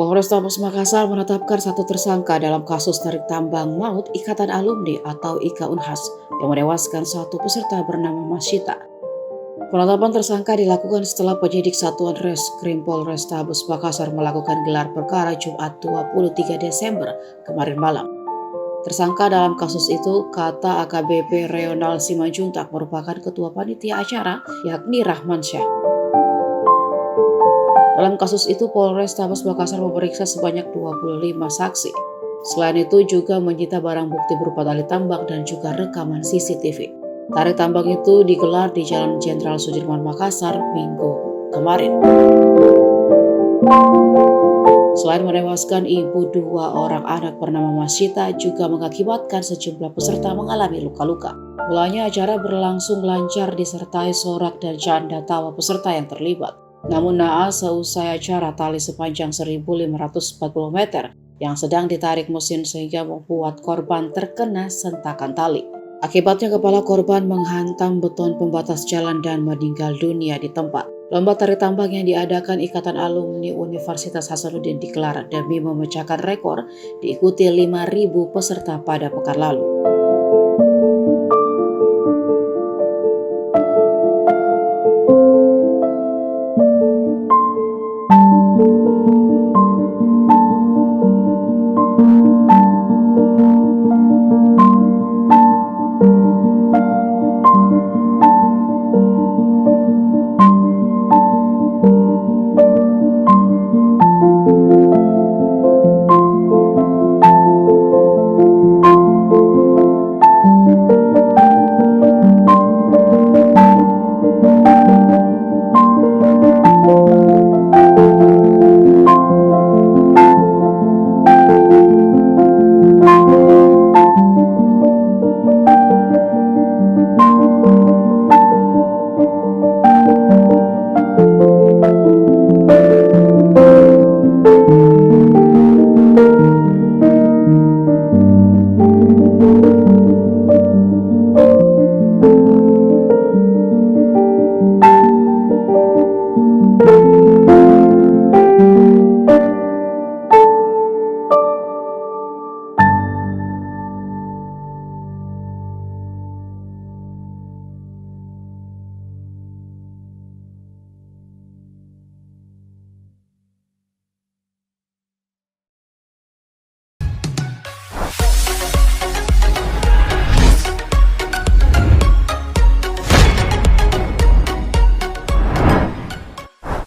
Polrestabes Makassar menetapkan satu tersangka dalam kasus tarik tambang maut Ikatan Alumni atau IKA Unhas yang menewaskan satu peserta bernama Masyita. Penetapan tersangka dilakukan setelah penyidik Satuan Reskrim Polrestabes Makassar melakukan gelar perkara Jumat 23 Desember kemarin malam. Tersangka dalam kasus itu, kata AKBP Reonal Simanjuntak, merupakan ketua panitia acara yakni Rahman Syah. Dalam kasus itu, Polrestabes Makassar memeriksa sebanyak 25 saksi. Selain itu juga menyita barang bukti berupa tali tambang dan juga rekaman CCTV. Tarik tambang itu digelar di Jalan Jenderal Sudirman Makassar Minggu kemarin. Selain menewaskan ibu, dua orang anak bernama Masyita juga mengakibatkan sejumlah peserta mengalami luka-luka. Mulanya acara berlangsung lancar disertai sorak dan canda tawa peserta yang terlibat. Namun naas seusai acara, tali sepanjang 1.540 meter yang sedang ditarik mesin sehingga membuat korban terkena sentakan tali. Akibatnya kepala korban menghantam beton pembatas jalan dan meninggal dunia di tempat. Lomba tarik tambang yang diadakan Ikatan Alumni Universitas Hasanuddin digelar demi memecahkan rekor diikuti 5.000 peserta pada pekan lalu.